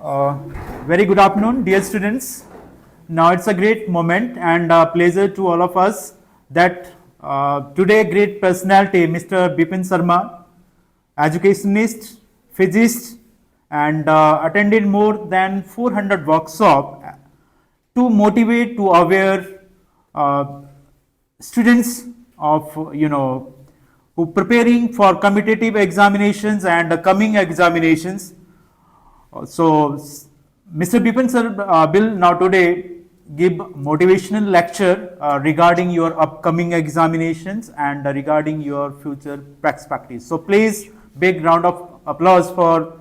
Uh, Very good afternoon, dear students. Now it's a great moment and a pleasure to all of us that today great personality, Mr. Bipin Sharma, educationist, physicist, and attended more than 400 workshops to motivate, to aware students of who preparing for competitive examinations and coming examinations. Mr. Bipin sir will now today give motivational lecture regarding your upcoming examinations and regarding your future perspectives. So please, big round of applause for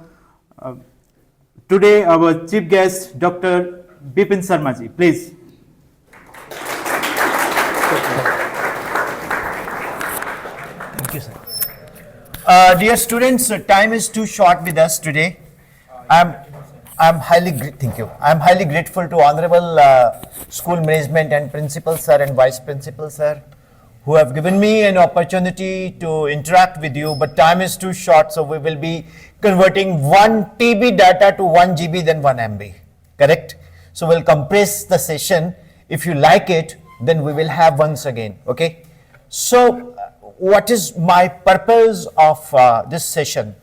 today our chief guest, Dr. Bipin Sharma ji. Please. Thank you, sir. Dear students, time is too short with us today. I'm highly grateful to Honorable School Management and Principal Sir and Vice Principal Sir who have given me an opportunity to interact with you, but time is too short, so we will be converting 1 TB data to 1 GB then 1 MB, correct? So we'll compress the session. If you like it, then we will have once again, okay? So what is my purpose of this session?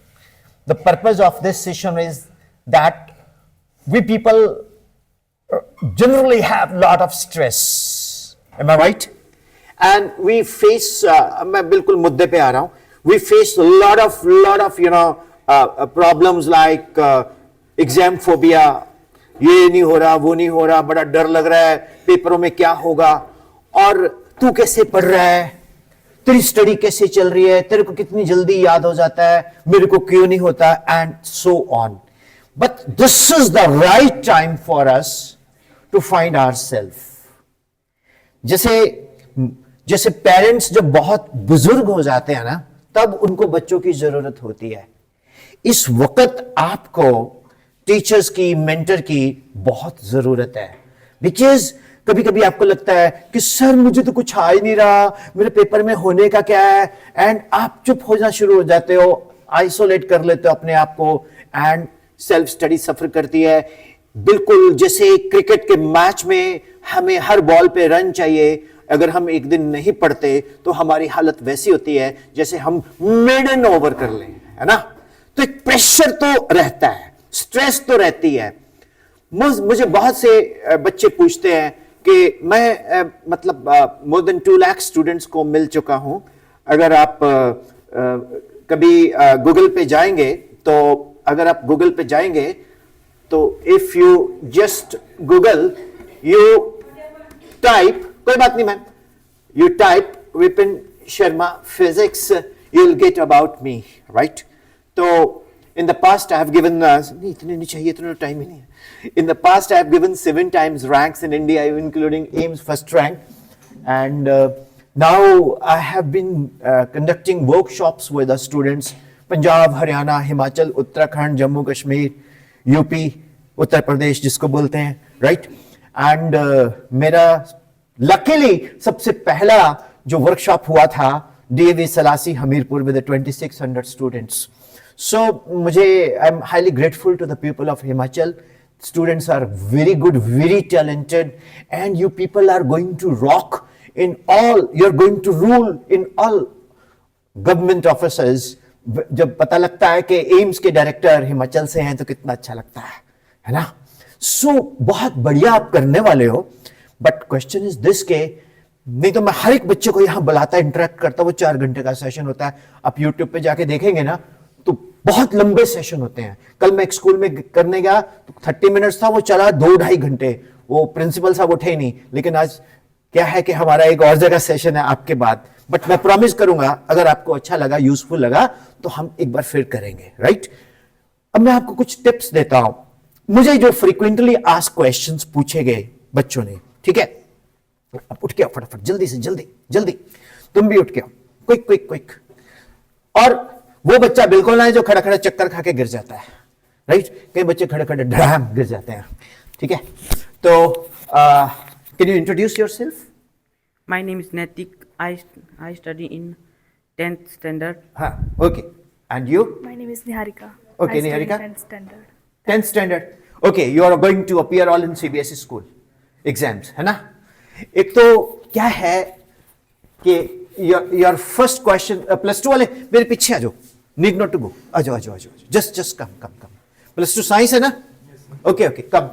The purpose of this session is that we people generally have a lot of stress. Am I right? And we face, मैं बिल्कुल मुद्दे पे आ रहा हूँ. We face a lot of problems like exam phobia. ये नहीं हो रहा, वो नहीं हो रहा, बड़ा डर लग रहा है, पेपरों में क्या होगा, और तू कैसे पढ़ रहा है, तेरी स्टडी कैसे चल रही है, तेरे को कितनी जल्दी याद हो जाता है, मेरे को क्यों नहीं होता, and so on. But this is the right time for us to find ourselves. जैसे पेरेंट्स जब बहुत बुजुर्ग हो जाते हैं ना, तब उनको बच्चों की जरूरत होती है. इस वक्त आपको टीचर्स की, मेंटर की बहुत जरूरत है. बिकॉज कभी कभी आपको लगता है कि सर मुझे तो कुछ आ ही नहीं रहा, मेरे पेपर में होने का क्या है, एंड आप चुप होना शुरू हो जाते हो, आइसोलेट कर लेते हो अपने आप को, एंड सेल्फ स्टडी सफर करती है. बिल्कुल जैसे क्रिकेट के मैच में हमें हर बॉल पे रन चाहिए, अगर हम एक दिन नहीं पढ़ते तो हमारी हालत वैसी होती है जैसे हम मेडन ओवर कर लें, है ना. तो एक प्रेशर तो रहता है, स्ट्रेस तो रहती है. मुझे बहुत से बच्चे पूछते हैं कि मैं मतलब मोर देन 2 लाख स्टूडेंट्स को मिल चुका हूं. अगर आप कभी गूगल पे जाएंगे तो if you just Google, you type, कोई बात नहीं ma'am, you type Vipin Sharma physics, you will get about me, right. तो in the past I have given इतने नहीं चाहिए, इतना टाइम ही नहीं है. In the past I have given 7 times ranks in India, including AIIMS first rank, and now I have been conducting workshops with the students. Punjab, Haryana, Himachal, Uttarakhand, Jammu Kashmir, UP, Uttar Pradesh जिसको बोलते हैं, right. And मेरा लकीली सबसे पहला जो वर्कशॉप हुआ था DAV Salasi Hamirpur with 2600 students. So I am highly grateful to the people of Himachal. Students are very good, very talented, and you people are going to rock in all, you're going to rule in all government offices. जब पता लगता है कि AIIMS के director Himachal से हैं तो कितना अच्छा लगता है ना. सो बहुत बढ़िया आप करने वाले हो. बट क्वेश्चन इज दिस के नहीं तो मैं हर एक बच्चे को यहां बुलाता, इंटरेक्ट करता, वो 4 घंटे का सेशन होता है. आप यूट्यूब पे जाके देखेंगे ना तो बहुत लंबे सेशन होते हैं. कल मैं एक स्कूल में करने गया तो 30 मिनट्स था, वो चला 2-2.5 घंटे. वो प्रिंसिपल साहब उठे नहीं. लेकिन आज क्या है कि हमारा एक और जगह सेशन है आपके बाद. बट मैं प्रॉमिस करूंगा अगर आपको अच्छा लगा, यूजफुल लगा, तो हम एक बार फिर करेंगे, राइट. अब मैं आपको कुछ टिप्स देता हूं. मुझे जो फ्रीक्वेंटली आस्क क्वेश्चंस पूछे गए बच्चों ने, ठीक है, अब उठ के आओ फटाफट, जल्दी से जल्दी, तुम भी उठ के आओ, क्विक. और वो बच्चा बिल्कुल ना है जो खड़ा खड़ा चक्कर खा के गिर जाता है, राइट. कई बच्चे खड़े खड़े ढड़ाम गिर जाते हैं, ठीक है. तो can you introduce yourself? My name is Netik. I study in 10th standard. Okay. And you? My name is Niharika. Okay, I study Niharika. 10th standard. 10th standard. Okay, you are going to appear all in CBSE school exams, है ना? एक तो क्या है कि your first question, +2 वाले मेरे पीछे आ जाओ, need not to go, आ जाओ, just come. +2 साइंस है ना? Okay, come.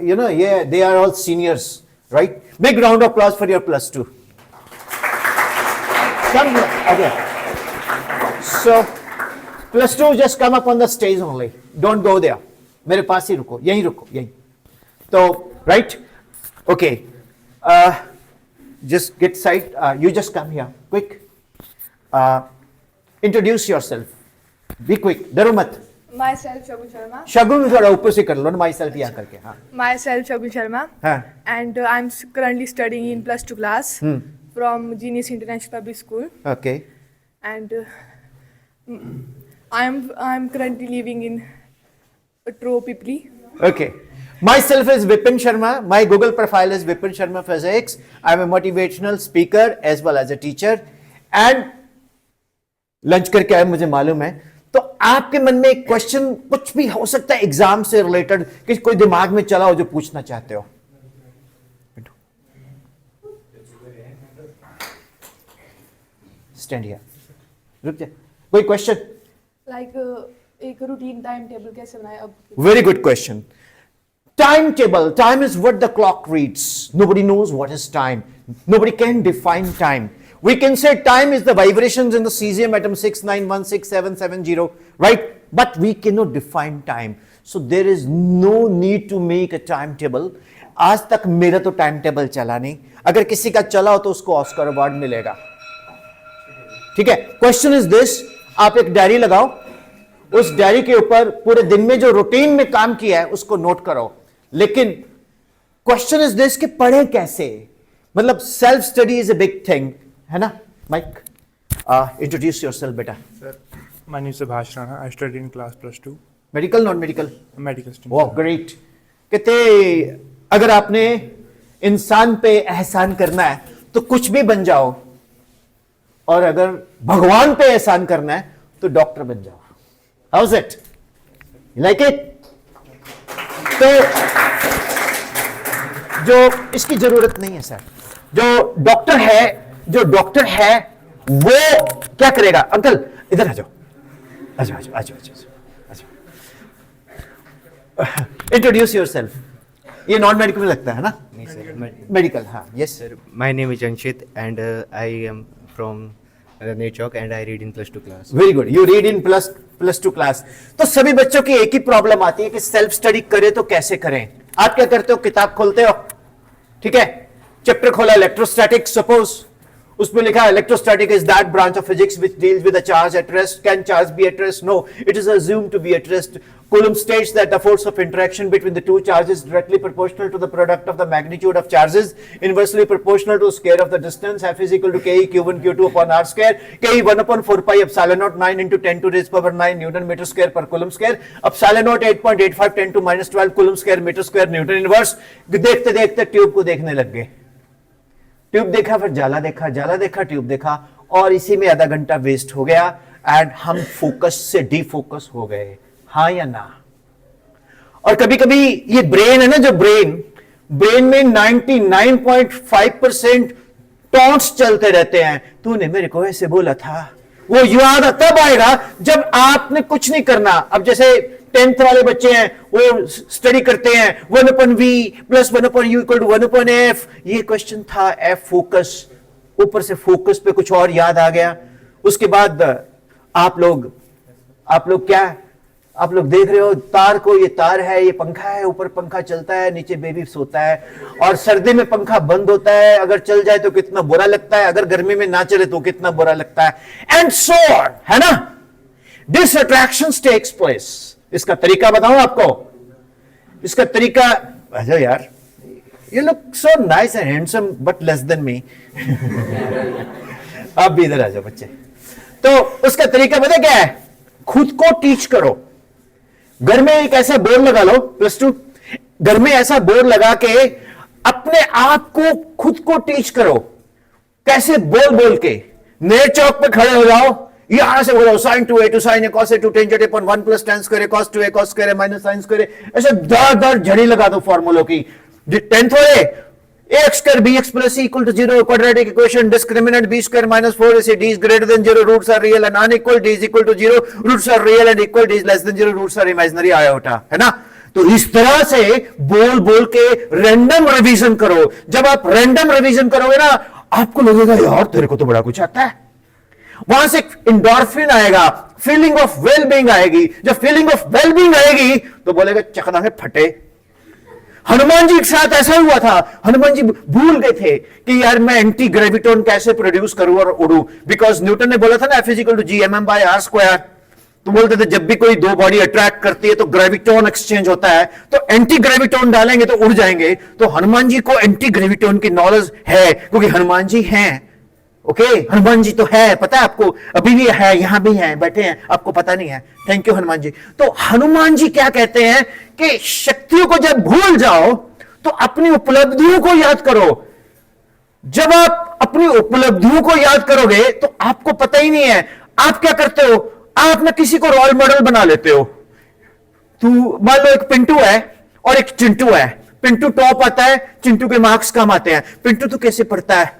You know, yeah, they are all seniors, right? Big round of applause for your +2. Come here, okay. So, +2 just come up on the stage only. Don't go there. मेरे पास ही रुको, यहीं रुको, यहीं. So, right? Okay. Just get side. You just come here, quick. Introduce yourself. Be quick. डरो मत. Myself Shagun Sharma. शगुन थोड़ा ऊपर से कर लो ना, myself यहाँ करके. हाँ. Myself Shagun Sharma. हाँ. And I'm currently studying in +2 class from Genius International Public School. Okay. And I'm currently living in Tro Pipli. Okay. Myself is Vipin Sharma. My Google profile is Vipin Sharma Physics. I'm a motivational speaker as well as a teacher. And lunch करके आए मुझे मालूम है. तो आपके मन में एक क्वेश्चन कुछ भी हो सकता है एग्जाम से रिलेटेड, कि कोई दिमाग में चला हो जो पूछना चाहते हो. Stand here. रुक जा. कोई क्वेश्चन? Like एक रूटीन टाइम टेबल कैसे बनाए अब? Very good question. Timetable. Time is what the clock reads. Nobody knows what is time. Nobody can define time. We can say time is the vibrations in the cesium atom 6916770, right? But we cannot define time. So there is no need to make a timetable. आज तक मेरा तो time table चला नहीं. अगर किसी का चला हो तो उसको ऑस्कर अवार्ड मिलेगा. ठीक है. Question is this. आप एक डायरी लगाओ. उस डायरी के ऊपर पूरे दिन में जो रूटीन में काम किया है उसको नोट करो. लेकिन क्वेश्चन इज दिस कि पढ़े कैसे. मतलब self study is a big thing, है ना? माइक, इंट्रोड्यूस योरसेल्फ बेटा. Sir, my name is Subhash Rana. I studied in class +2. Medical non medical? Medical student. वाह ग्रेट. कहते अगर आपने इंसान पे एहसान करना है तो कुछ भी बन जाओ, और अगर भगवान पे एहसान करना है तो डॉक्टर बन जाओ. How is it? You like it? तो जो इसकी जरूरत नहीं है सर. जो डॉक्टर है वो क्या करेगा? अंकल इधर आ जाओ. Introduce yourself. ये नॉन मेडिकल में लगता है ना? नहीं सर, मेडिकल. हाँ. Yes sir, my name is Anshit and I am from Nechok and I read in +2 class. Very good. You read in +2 class. तो सभी बच्चों की एक ही प्रॉब्लम आती है कि सेल्फ स्टडी करें तो कैसे करें. आप क्या करते हो? किताब खोलते हो, ठीक है, चैप्टर खोला इलेक्ट्रोस्टैटिक्स सपोज, उसमें लिखा है electrostatic is that branch of physics which deals with a charge at rest. Can charge be at rest? No, it is assumed to be at rest. Coulomb states that the force of interaction between the two charges is directly proportional to the product of the magnitude of charges, inversely proportional to square of the distance. F is equal to ke q1 q2 upon r square. Ke 1 upon 4 pi epsilon naught 9 into 10 to raise power 9 Newton meter square per Coulomb square. Epsilon naught 8.85 10 to minus 12 Coulomb square meter square Newton inverse. देखते देखते tube को देखने लग गए. Tube देखा, फिर जाला देखा, ट्यूब देखा, और इसी में आधा घंटा वेस्ट हो गया. एंड हम फोकस से डिफोकस हो गए. हाँ या ना? और कभी कभी ये ब्रेन है ना, जो ब्रेन में 99.5% टॉन्ट्स चलते रहते हैं. तूने मेरे को ऐसे बोला था. वो याद तब आएगा जब आपने कुछ नहीं करना. अब जैसे 10th वाले बच्चे हैं, वो स्टडी करते हैं 1/v + 1/u = 1/f. ये क्वेश्चन था एफ फोकस. ऊपर से फोकस पे कुछ और याद आ गया. उसके बाद आप लोग देख रहे हो तार को. ये तार है, ये पंखा है, ऊपर पंखा चलता है, नीचे बेबी सोता है, और सर्दी में पंखा बंद होता है. अगर चल जाए तो कितना बुरा लगता है, अगर गर्मी में ना चले तो कितना बुरा लगता है. एंड सो ऑन, है ना? This attractions takes place. इसका तरीका बताऊं आपको? इसका तरीका, अच्छा यार, you look so nice and handsome but less than me. आप भी इधर आ जाओ बच्चे. तो उसका तरीका पता क्या है? खुद को टीच करो. घर में एक ऐसा बोर्ड लगा लो, +2, घर में ऐसा बोर्ड लगा के अपने आप को खुद को टीच करो. कैसे? बोल के. नए चौक पे खड़े हो जाओ, यहां से बोलो sin 2a to sin a cos a to tan z upon 1 plus tan square a cos 2a cos square a minus sin square a, ऐसे दर झड़ी लगा दो फॉर्मूलों की। 10th वाले ax square bx plus c equal to 0 quadratic equation discriminant b square minus 4ac d is greater than 0 roots are real and unequal d is equal to 0 roots are real and equal d is less than 0 roots are imaginary iota, है ना। तो इस तरह से बोल बोल के random revision करो। जब आप रैंडम रिवीजन करोगे ना, आपको लगेगा यार तेरे को तो बड़ा कुछ आता है। वहां से इंडोर्फिन आएगा, फीलिंग ऑफ वेलबींग आएगी। जब फीलिंग ऑफ वेलबींग आएगी तो बोलेगा चकना है फटे। हनुमान जी के साथ ऐसा हुआ था, हनुमान जी भूल गए थे कि यार मैं एंटी ग्रेविटोन कैसे प्रोड्यूस करूं और उड़ूं, बिकॉज न्यूटन ने बोला था ना F=gmm/r²। तो बोलते थे जब भी कोई दो बॉडी अट्रैक्ट करती है तो ग्रेविटोन एक्सचेंज होता है, तो एंटी ग्रेविटोन डालेंगे तो उड़ जाएंगे। तो हनुमान जी को एंटी ग्रेविटोन की नॉलेज है, क्योंकि हनुमान जी हैं। ओके, हनुमान जी तो है, पता है आपको, अभी भी है, यहां भी है, बैठे हैं, आपको पता नहीं है। Thank you Hanuman ji. तो हनुमान जी क्या कहते हैं कि शक्तियों को जब भूल जाओ तो अपनी उपलब्धियों को याद करो। जब आप अपनी उपलब्धियों को याद करोगे तो आपको पता ही नहीं है आप क्या करते हो। आप ना किसी को रोल मॉडल बना लेते हो। तू मान लो एक पिंटू है और एक चिंटू है। पिंटू टॉप आता है, चिंटू के मार्क्स कम आते हैं। पिंटू तो कैसे पढ़ता है?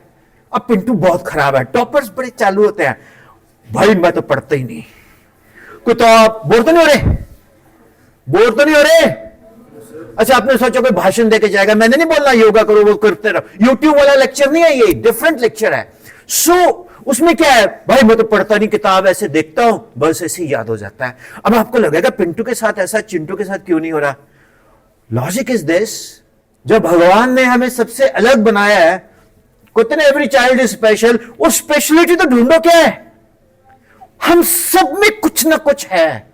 अब पिंटू बहुत खराब है, टॉपर्स बड़े चालू होते हैं। भाई मैं तो पढ़ता ही नहीं। कोई तो आप बोर तो नहीं हो रहे? बोर तो नहीं हो रहे? अच्छा, आपने सोचा कोई भाषण देके जाएगा। मैंने नहीं बोलना योगा करो, वो करते रहो। यूट्यूब वाला लेक्चर नहीं है, ये डिफरेंट लेक्चर है। उसमें क्या है, भाई मैं तो पढ़ता नहीं, किताब ऐसे देखता हूं, बस ऐसे ही याद हो जाता है। अब आपको लगेगा पिंटू के साथ ऐसा, चिंटू के साथ क्यों नहीं हो रहा? लॉजिक इज दिस, जब भगवान ने हमें सबसे अलग बनाया है, कहते ना एवरी चाइल्ड इज स्पेशल, वो स्पेशलिटी तो ढूंढो क्या है। हम सब में कुछ ना कुछ है,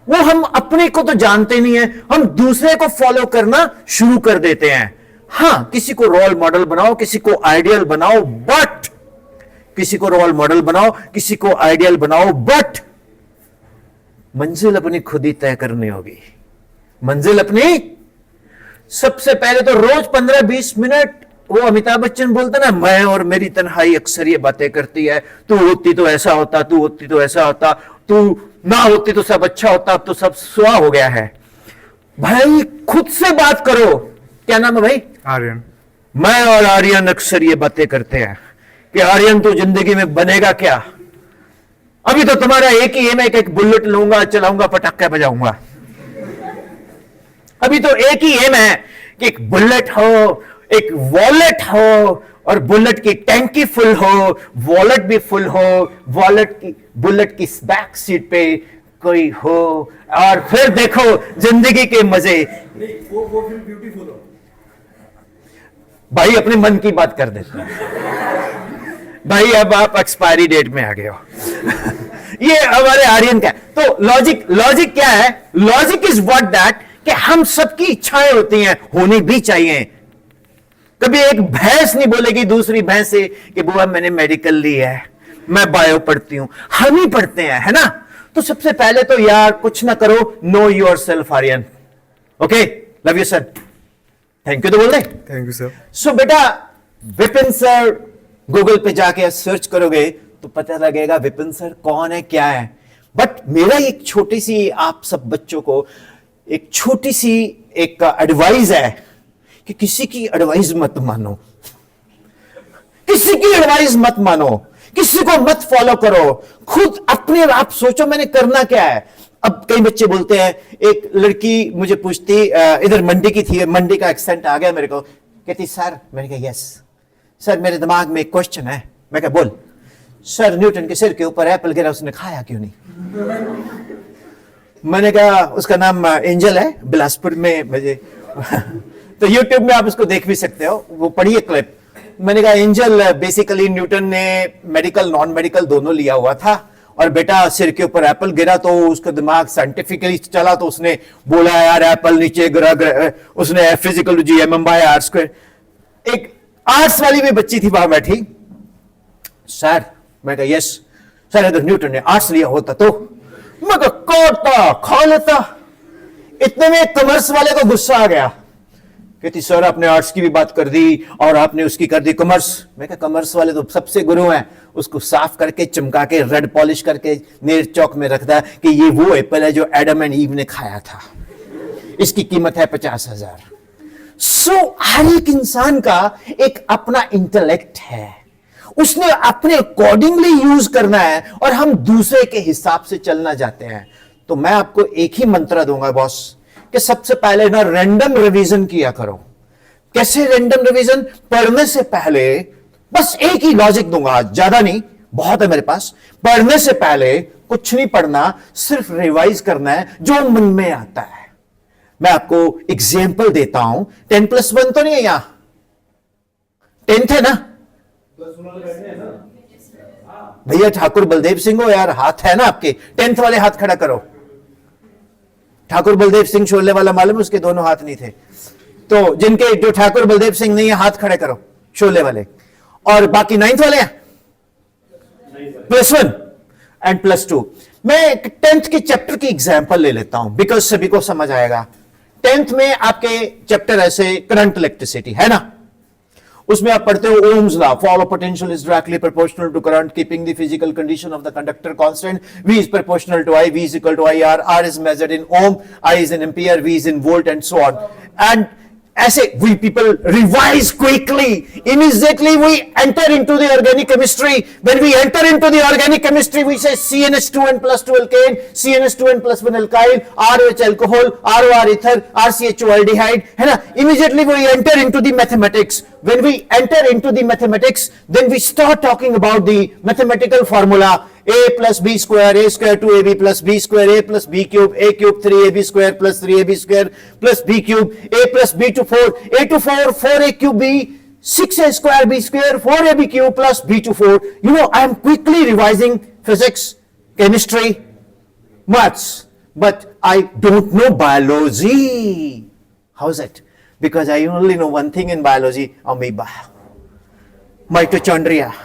वो हम अपने को तो जानते नहीं है, हम दूसरे को फॉलो करना शुरू कर देते हैं। हां, किसी को रोल मॉडल बनाओ, किसी को आइडियल बनाओ, बट किसी को रोल मॉडल बनाओ, किसी को आइडियल बनाओ, बट मंजिल अपनी खुद ही तय करनी होगी। मंजिल अपनी, सबसे पहले तो रोज 15-20 मिनट, वो अमिताभ बच्चन बोलता ना, मैं और मेरी तन्हाई अक्सर ये बातें करती है, तू होती तो ऐसा होता, तू होती तो ऐसा होता, तू ना होती तो सब अच्छा होता, अब तो सब सुहा हो गया है। भाई खुद से बात करो। क्या नाम है भाई? आर्यन। मैं और आर्यन अक्सर ये बातें करते हैं कि आर्यन तो जिंदगी में बनेगा क्या। अभी तो तुम्हारा एक ही एम है कि एक बुलेट लूंगा, चलाऊंगा, पटाखे बजाऊंगा। अभी तो एक ही एम है कि एक बुलेट हो, एक वॉलेट हो, और बुलेट की टैंकी फुल हो, वॉलेट भी फुल हो, बुलेट की बैक सीट पे कोई हो, और फिर देखो जिंदगी के मजे। वो ब्यूटीफुल हो। भाई अपने मन की बात कर देते हैं। भाई अब आप एक्सपायरी डेट में आ गए हो। ये हमारे आर्यन का। तो लॉजिक क्या है? लॉजिक इज व्हाट दैट, कि हम सबकी इच्छाएं होती हैं, होनी भी चाहिए। कभी एक भैंस नहीं बोलेगी दूसरी भैंस से कि बुआ मैंने मेडिकल ली है, मैं बायो पढ़ती हूं। हम ही पढ़ते हैं, है ना। तो सबसे पहले तो यार कुछ ना करो, know yourself Aryan. Okay, love you sir, thank you तो बोल रहे। Thank you sir. सो बेटा, विपिन सर गूगल पे जाके सर्च करोगे तो पता लगेगा विपिन सर कौन है, क्या है। बट मेरा एक छोटी सी, आप सब बच्चों को एक छोटी सी एक एडवाइस है कि किसी की एडवाइस मत मानो। किसी की एडवाइस मत मानो, किसी को मत फॉलो करो, खुद अपने आप सोचो मैंने करना क्या है। अब कई बच्चे बोलते हैं, एक लड़की मुझे पूछती, इधर मंडी की थी, मंडी का एक्सेंट आ गया मेरे को, कहती सर, मैंने कहा यस सर, मेरे दिमाग में एक क्वेश्चन है। मैं कहा बोल। सर, न्यूटन के सिर के ऊपर एप्पल गिरा, उसने खाया क्यों नहीं? मैंने कहा उसका नाम एंजल है, बिलासपुर में मुझे तो यूट्यूब में आप उसको देख भी सकते हो, वो पढ़िए क्लिप। मैंने कहा एंजल बेसिकली न्यूटन ने मेडिकल नॉन मेडिकल दोनों लिया हुआ था, और बेटा सिर के ऊपर एप्पल गिरा तो उसका दिमाग साइंटिफिकली चला, तो उसने बोला यार एप्पल नीचे गिरा, उसने F=gmm/r²। एक आर्ट्स वाली भी बच्ची थी वहां बैठी। सर, मैं कहा यस सर, अगर न्यूटन ने आर्ट्स लिया होता तो मैं कोटता खा लेता। इतने में कॉमर्स वाले को गुस्सा आ गया, कहती सर आपने आर्ट्स की भी बात कर दी और आपने उसकी कर दी कॉमर्स। मैं कहा कॉमर्स वाले तो सबसे गुरु हैं, उसको साफ करके चमका के रेड पॉलिश करके नेर चौक में रखता है कि ये वो एप्पल है जो एडम एंड ईव ने खाया था, इसकी कीमत है 50,000। सो हर एक इंसान का एक अपना इंटेलेक्ट है, उसने अपने अकॉर्डिंगली यूज करना है और हम दूसरे के हिसाब से चलना चाहते हैं। तो मैं आपको एक ही मंत्र दूंगा बॉस कि सबसे पहले ना रैंडम रिवीजन किया करो। कैसे रैंडम रिवीजन? पढ़ने से पहले बस एक ही लॉजिक दूंगा, ज्यादा नहीं, बहुत है मेरे पास। पढ़ने से पहले कुछ नहीं पढ़ना, सिर्फ रिवाइज करना है जो मन में आता है। मैं आपको एग्जाम्पल देता हूं। 10+1 तो नहीं है यहां, 10th है ना भैया? ठाकुर बलदेव सिंह हो यार, हाथ है ना आपके? 10th वाले हाथ खड़ा करो। ठाकुर बलदेव सिंह शोले वाला मालूम, उसके दोनों हाथ नहीं थे। तो जिनके जो ठाकुर बलदेव सिंह नहीं है हाथ खड़े करो, शोले वाले। और बाकी 9th वाले हैं, +1 एंड +2। मैं 10th के चैप्टर की एग्जांपल ले लेता हूं बिकॉज सभी को समझ आएगा। 10th में आपके चैप्टर ऐसे करंट इलेक्ट्रिसिटी है ना, उसमें आप पढ़ते हो Ohm's law, fall of potential is directly proportional to current keeping the physical condition of the conductor constant, V is proportional to I, V is equal to IR, R is measured in ohm, I is in ampere, V is in volt and so on। And ऐसे we people revise quickly, immediately we enter into the organic chemistry। When we enter into the organic chemistry we say CnH2n +2 alkane, CnH2n +1 alkyl, ROH alcohol, ROR ether, RCHO aldehyde, है ना। Immediately we enter into the mathematics। When we enter into the mathematics, then we start talking about the mathematical formula a plus b square, a square 2ab plus b square, a plus b cube, a cube 3ab square plus 3ab square plus b cube, a plus b to 4, a to 4, 4a cube b, 6a square b square, 4ab cube plus b to 4. You know, I am quickly revising physics, chemistry, maths, but I don't know biology. How's it? Because I only know one thing in biology, amoeba, mitochondria.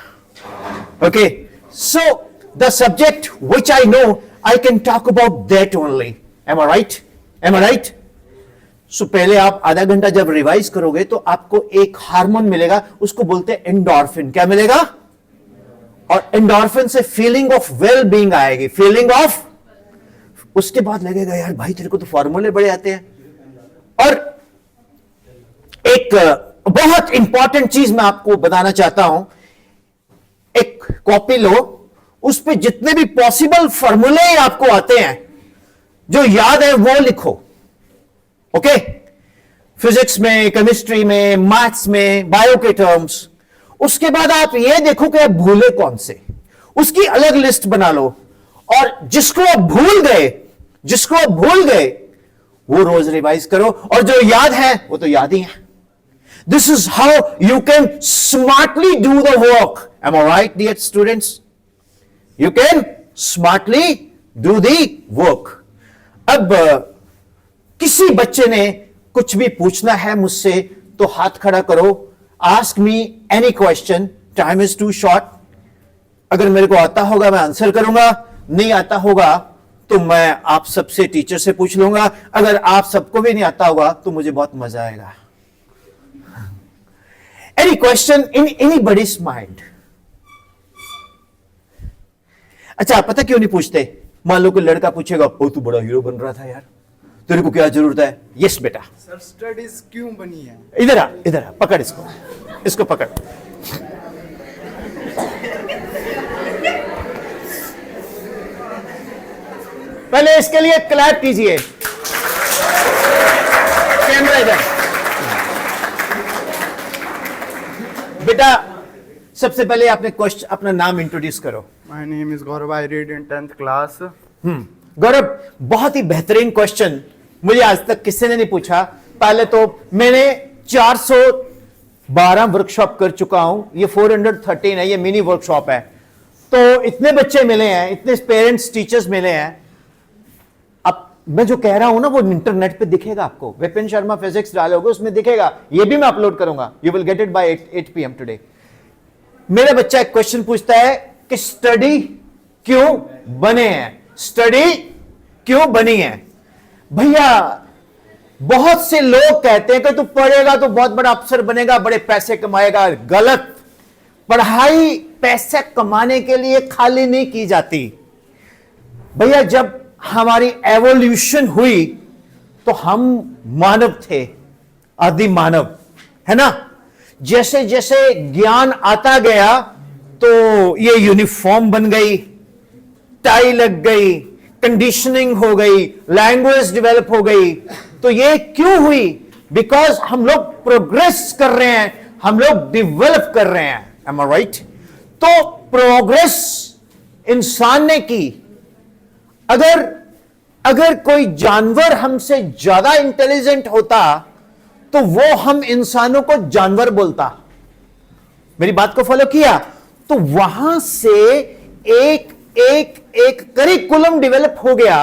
Okay, so the subject which I know, I can talk about that only. Am I right? Am I right? So पहले आप आधा घंटा जब revise करोगे तो आपको एक hormone मिलेगा, उसको बोलते हैं एंडोर्फिन। क्या मिलेगा? और एंडोर्फिन से फीलिंग ऑफ वेल बीइंग आएगी, फीलिंग ऑफ। उसके बाद लगेगा यार भाई तेरे को तो फॉर्मूले बड़े आते हैं। और एक बहुत इंपॉर्टेंट चीज मैं आपको बताना चाहता हूं, एक कॉपी लो, उस पे जितने भी पॉसिबल फॉर्मूले आपको आते हैं जो याद है वो लिखो। ओके, फिजिक्स में, केमिस्ट्री में, मैथ्स में, बायो के टर्म्स। उसके बाद आप ये देखो कि आप भूले कौन से, उसकी अलग लिस्ट बना लो। और जिसको आप भूल गए वो रोज रिवाइज करो, और जो याद है वो तो याद ही है। This is how you can smartly do the work. Am I right dear students? You can smartly do the work। अब किसी बच्चे ने कुछ भी पूछना है मुझसे तो हाथ खड़ा करो। Ask me any question, time is too short। अगर मेरे को आता होगा मैं आंसर करूंगा, नहीं आता होगा तो मैं आप सबसे, टीचर से पूछ लूंगा। अगर आप सबको भी नहीं आता होगा तो मुझे बहुत मजा आएगा। Any question in anybody's mind? अच्छा, पता क्यों नहीं पूछते? मान लो कोई लड़का पूछेगा, ओ तू बड़ा हीरो बन रहा था यार, तेरे को क्या जरूरत है? यस बेटा। सर स्टडीज क्यों बनी है? इधर आ, पकड़ इसको पकड़। पहले इसके लिए क्लैप कीजिए। कैमरा इधर। बेटा सबसे पहले आपने क्वेश्चन, अपना नाम इंट्रोड्यूस करो। My name is Gaurav, I read in 10th class. Gaurav, बहुत ही बेहतरीन क्वेश्चन, मुझे आज तक किसी ने नहीं पूछा। पहले तो मैंने 412 वर्कशॉप कर चुका हूं, ये 413 है, ये मिनी वर्कशॉप है। तो इतने बच्चे मिले हैं, इतने पेरेंट्स टीचर्स मिले हैं। अब मैं जो कह रहा हूं ना वो इंटरनेट पे दिखेगा आपको, विपिन शर्मा फिजिक्स डालोगे उसमें दिखेगा, ये भी मैं अपलोड करूंगा। You will get it by 8 PM today. मेरा बच्चा एक क्वेश्चन पूछता है कि स्टडी क्यों बने हैं, स्टडी क्यों बनी है? भैया बहुत से लोग कहते हैं कि तू पढ़ेगा तो बहुत बड़ा अफसर बनेगा, बड़े पैसे कमाएगा। गलत। पढ़ाई पैसे कमाने के लिए खाली नहीं की जाती भैया। जब हमारी एवोल्यूशन हुई तो हम मानव थे, आदि मानव, है ना। जैसे जैसे ज्ञान आता गया तो ये यूनिफॉर्म बन गई, टाई लग गई, कंडीशनिंग हो गई, लैंग्वेज डेवलप हो गई। तो ये क्यों हुई? बिकॉज हम लोग प्रोग्रेस कर रहे हैं, हम लोग डेवलप कर रहे हैं। M I right? तो प्रोग्रेस इंसान ने की। अगर कोई जानवर हमसे ज्यादा इंटेलिजेंट होता तो वो हम इंसानों को जानवर बोलता। मेरी बात को फॉलो किया? तो वहां से एक करिकुलम डेवलप हो गया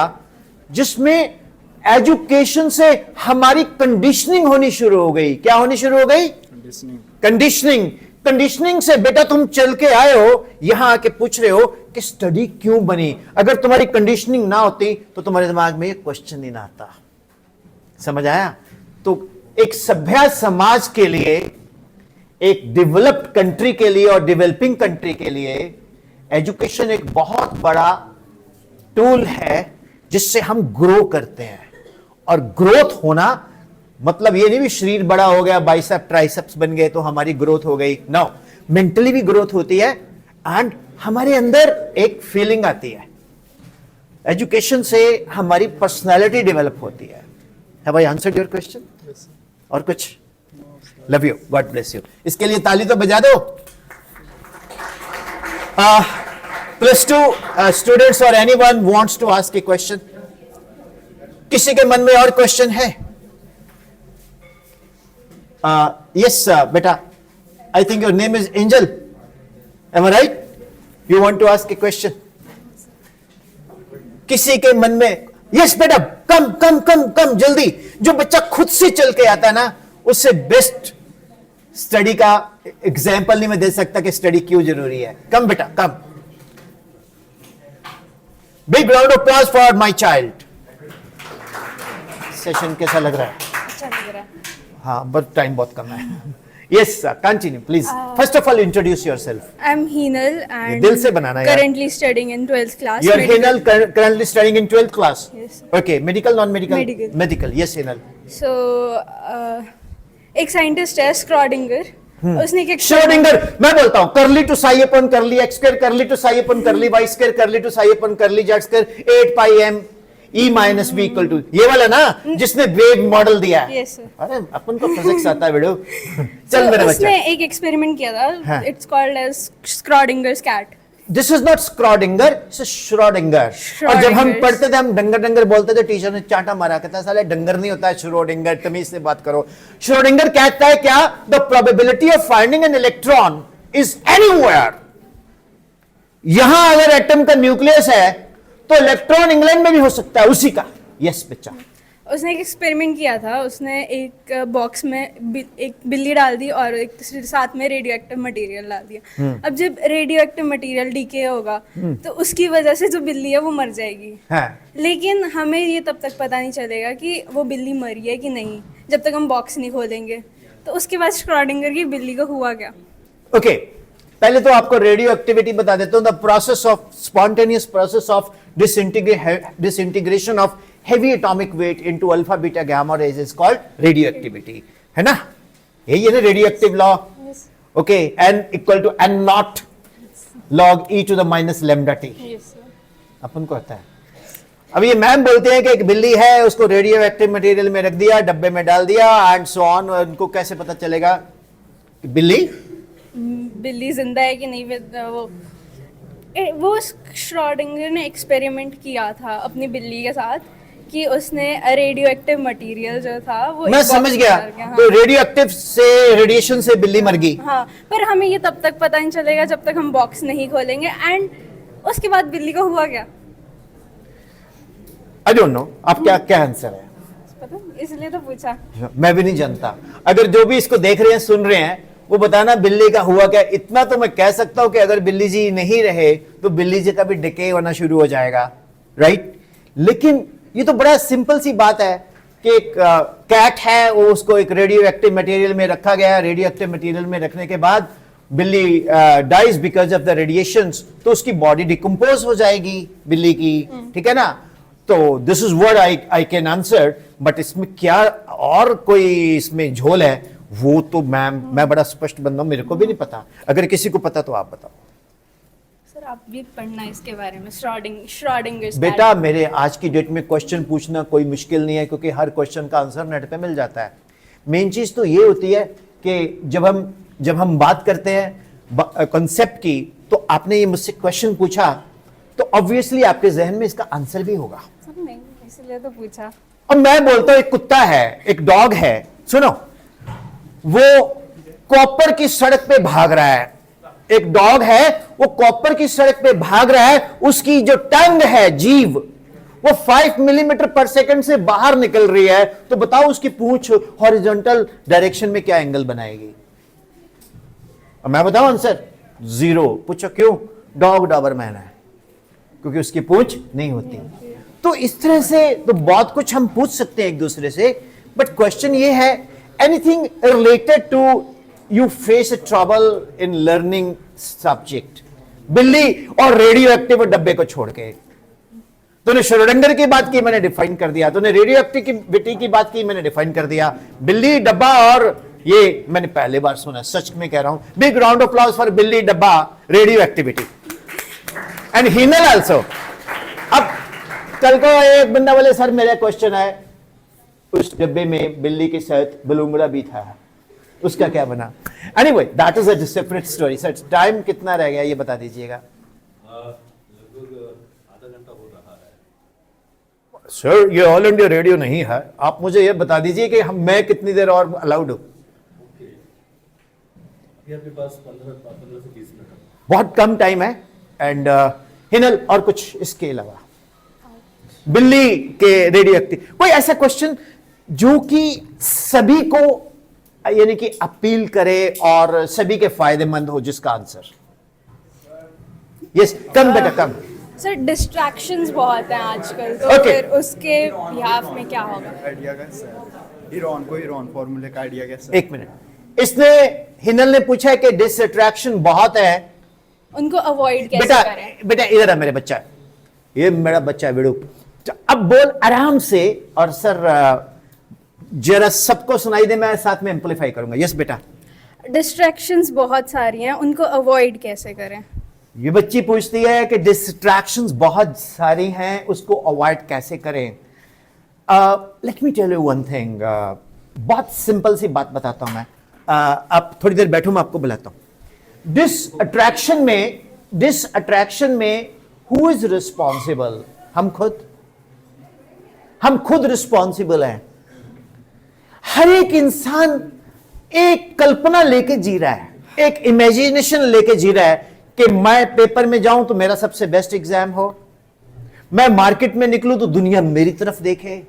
जिसमें एजुकेशन से हमारी कंडीशनिंग होनी शुरू हो गई। क्या होनी शुरू हो गई? कंडीशनिंग से बेटा तुम चल के आए हो, यहां आके पूछ रहे हो कि स्टडी क्यों बनी। अगर तुम्हारी कंडीशनिंग ना होती तो तुम्हारे दिमाग में ये क्वेश्चन ही ना आता। समझ आया? तो एक सभ्य समाज के लिए, एक डेवलप्ड कंट्री के लिए और डेवलपिंग कंट्री के लिए एजुकेशन एक बहुत बड़ा टूल है जिससे हम ग्रो करते हैं। और ग्रोथ होना मतलब ये नहीं भी शरीर बड़ा हो गया, बाइसेप ट्राइसेप्स बन गए तो हमारी ग्रोथ हो गई। नो, मेंटली भी ग्रोथ होती है एंड हमारे अंदर एक फीलिंग आती है। एजुकेशन से हमारी पर्सनालिटी डेवलप होती है। Have I answered your question? और कुछ? Love you, God bless you. इसके लिए ताली तो बजा दो। +2 स्टूडेंट्स और anyone wants to ask a question? किसी के मन में और क्वेश्चन है? यस बेटा, I think your name is Angel, am I right? You want to ask a question? किसी के मन में? यस बेटा, कम जल्दी। जो बच्चा खुद से चल के आता ना, उससे बेस्ट स्टडी का एग्जाम्पल नहीं मैं दे सकता कि स्टडी क्यों जरूरी है। कम बेटा, come. Big round of applause for my child. Session कैसा लग रहा है? अच्छा लग रहा है। हाँ, बट टाइम बहुत कम है। Yes continue please. First of all introduce yourself. I'm Hinal and दिल से बनाना यार। currently studying in 12th class. You are medical. Hinal, currently studying in 12th class. Yes. Okay, medical, non-medical? Medical. Medical. Yes, Hinal. So, एक scientist है स्क्रॉडिंगर, उसने एक Schrodinger, मैं बोलता हूं करली two psi upon curly x square curly two psi upon curly y square curly two psi upon curly z square 8 pi m E minus B equal to, ये वाला ना जिसने वेव मॉडल दिया है। Yes, sir. अरे अपन को physics आता है बेड़ो। चल मेरे बच्चा, उसने एक एक्सपेरिमेंट किया था। हाँ. It's called as Schrodinger's cat. This is not Schrodinger, it's Schrodinger. और जब हम पढ़ते थे हम डंगर बोलते थे, टीचर ने चांटा मारा, कहता साले डंगर नहीं होता है श्रोडिंगर, तमीज से बात करो। श्रोडिंगर कहता है क्या? The probability of finding an electron is anywhere. यहां अगर एटम का न्यूक्लियस है तो इलेक्ट्रॉन इंग्लैंड में भी हो सकता है उसी का। यस बच्चा। उसने एक एक्सपेरिमेंट किया था। उसने एक बॉक्स में एक बिल्ली डाल दी और एक साथ में रेडियो एक्टिव मटेरियल डाल दिया। अब जब रेडियो एक्टिव मटेरियल डीके होगा तो उसकी वजह से जो बिल्ली है वो मर जाएगी। हाँ। लेकिन हमें ये तब तक पता नहीं चलेगा कि वो बिल्ली मरी है कि नहीं, जब तक हम बॉक्स नहीं खोलेंगे। तो उसके बाद श्रोडिंगर की बिल्ली को हुआ क्या? ओके, पहले तो आपको रेडियो एक्टिविटी बता देता हूं। The process of spontaneous process of disintegration of heavy atomic weight into alpha beta gamma rays is called radioactivity, है ना? यही है ना radioactive law. Okay, n equal to n not log e to the minus lambda T. अपन को आता है। अब ये मैम बोलते हैं कि एक बिल्ली है, उसको रेडियो एक्टिव मटेरियल में रख दिया, डब्बे में डाल दिया एंड सो ऑन। उनको कैसे पता चलेगा कि बिल्ली जिंदा है कि नहीं? वो श्रोडिंगर ने एक्सपेरिमेंट किया था अपनी बिल्ली के साथ कि उसने रेडियो एक्टिव मटेरियल जो था वो मैं समझ गया। हाँ. तो रेडियो एक्टिव से, रेडिएशन से बिल्ली मर गई। हाँ, पर हमें ये तब तक पता नहीं चलेगा जब तक हम बॉक्स नहीं खोलेंगे। एंड उसके बाद बिल्ली को हुआ क्या? I don't know. आप क्या आंसर है? पता, इसलिए तो पूछा। मैं भी नहीं जानता। अगर जो भी इसको देख रहे हैं, सुन रहे हैं, वो बताना बिल्ली का हुआ क्या। इतना तो मैं कह सकता हूं कि अगर बिल्ली जी नहीं रहे तो बिल्ली जी का भी डिके होना शुरू हो जाएगा, राइट? लेकिन ये तो बड़ा सिंपल सी बात है कि एक कैट है, वो उसको एक रेडियो एक्टिव मटेरियल में रखा गया, रेडियो एक्टिव मटेरियल में रखने के बाद बिल्ली dies because of the radiations, तो उसकी बॉडी डिकम्पोज हो जाएगी बिल्ली की, ठीक है ना। तो this is what I can answer, but इसमें क्या और कोई इसमें झोल है वो तो मैं बड़ा स्पष्ट बंदा हूं, मेरे को भी नहीं पता। अगर किसी को पता तो आप बताओ। सर आप भी पढ़ना इसके बारे में, श्रोडिंगर बेटा मेरे आज की डेट में क्वेश्चन पूछना कोई मुश्किल नहीं है, क्योंकि हर क्वेश्चन का आंसर नेट पे मिल जाता है। मेन चीज तो ये होती है कि जब हम बात करते हैं कॉन्सेप्ट की, तो आपने ये मुझसे क्वेश्चन पूछा तो ऑब्वियसली आपके जहन में इसका आंसर भी होगा। सर नहीं, इसलिए तो पूछा। अब मैं बोलता हूं एक कुत्ता है, एक डॉग है, सुनो, वो कॉपर की सड़क पे भाग रहा है, एक डॉग है वो कॉपर की सड़क पे भाग रहा है, उसकी जो टंग है, जीव, वो 5 मिलीमीटर पर सेकंड से बाहर निकल रही है, तो बताओ उसकी पूंछ हॉरिजॉन्टल डायरेक्शन में क्या एंगल बनाएगी? और मैं बताऊं आंसर 0। पूछो क्यों? डॉग डॉबरमैन है, क्योंकि उसकी पूंछ नहीं होती। तो इस तरह से तो बहुत कुछ हम पूछ सकते हैं एक दूसरे से, बट क्वेश्चन ये है, anything related to you face a trouble in learning subject, बिल्ली और रेडियो एक्टिव डब्बे को छोड़ के। तूने श्रोडिंगर की बात की, मैंने डिफाइन कर दिया। तूने रेडियो एक्टिविटी की बात की, मैंने डिफाइन कर दिया। बिल्ली, डब्बा और ये मैंने पहले बार सुना, सच में कह रहा हूं। Big round of applause for बिल्ली, डब्बा, radio activity and Hinal also. अब कल को एक बंदा बोले सर मेरा क्वेश्चन है, उस डब्बे में बिल्ली के साथ बलूंगड़ा भी था, उसका क्या बना? Anyway that is a separate story. Sir time कितना रह गया ये बता दीजिएगा। सर ये ऑल इंडिया रेडियो नहीं है, आप मुझे ये बता दीजिए कि मैं कितनी देर और अलाउड हूं। आपके पास 15 से 20 मिनट। बहुत कम टाइम है। एंड हिनल और कुछ इसके अलावा बिल्ली के रेडियो एक्टिव कोई ऐसा क्वेश्चन जो कि सभी को यानी कि अपील करे और सभी के फायदेमंद हो, जिसका आंसर यस कम बेटा कम। सर डिस्ट्रैक्शंस बहुत हैं आजकल, तो Okay. फिर उसके बिहाफ में क्या होगा? आइडिया कैसा है? ईरॉन फॉर्मूले का आइडिया कैसा है? एक मिनट, इसने हिनल ने पूछा है कि डिस्ट्रैक्शन बहुत है, उनको अवॉइड कैसे बेटा करें? बेटा इधर है मेरे बच्चा, ये मेरा बच्चा है विड़ू। अब बोल आराम से, और सर जरा सबको सुनाई दे, मैं साथ में एम्पलीफाई करूंगा। यस बेटा। डिस्ट्रैक्शंस बहुत सारी हैं, उनको अवॉइड कैसे करें? ये बच्ची पूछती है कि डिस्ट्रैक्शंस बहुत सारी हैं, उसको अवॉइड कैसे करें। Let me tell you one thing, बहुत सिंपल सी बात बताता हूं मैं। आप थोड़ी देर बैठो, मैं आपको बुलाता हूं। डिसअट्रैक्शन में हु इज रिस्पॉन्सिबल? हम खुद रिस्पॉन्सिबल हैं। हर एक इंसान एक कल्पना लेके जी रहा है, एक इमेजिनेशन लेके जी रहा है कि मैं पेपर में जाऊं तो मेरा सबसे बेस्ट एग्जाम हो, मैं मार्केट में निकलूं तो दुनिया मेरी तरफ देखे,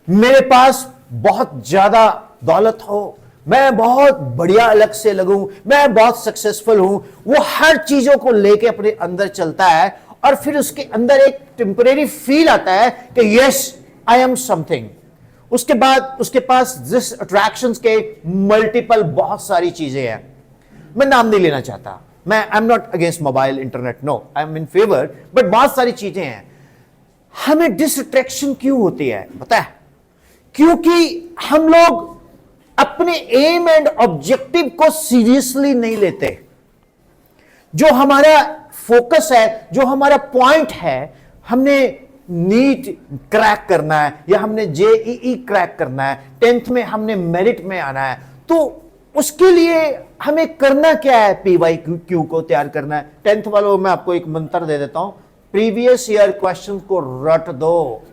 मेरे पास बहुत ज्यादा दौलत हो, मैं बहुत बढ़िया अलग से लगूं, मैं बहुत सक्सेसफुल हूं। वो हर चीजों को लेके अपने अंदर चलता है, और फिर उसके अंदर एक टेम्परेरी फील आता है कि यस आई एम समथिंग। उसके बाद उसके पास दिस अट्रैक्शंस के मल्टीपल बहुत सारी चीजें हैं। मैं नाम नहीं लेना चाहता, मैं I am not against mobile internet, no I am in favour, but बहुत सारी चीजें हैं। हमें डिसअट्रैक्शन क्यों होती है पता है? क्योंकि हम लोग अपने एम एंड ऑब्जेक्टिव को सीरियसली नहीं लेते। जो हमारा फोकस है, जो हमारा पॉइंट है, हमने नीट क्रैक करना है या हमने जेईई क्रैक करना है, 10th में हमने मेरिट में आना है, तो उसके लिए हमें करना क्या है? PYQ को तैयार करना है। 10th वालों, मैं आपको एक मंत्र दे देता हूं, प्रीवियस ईयर क्वेश्चन को रट दो।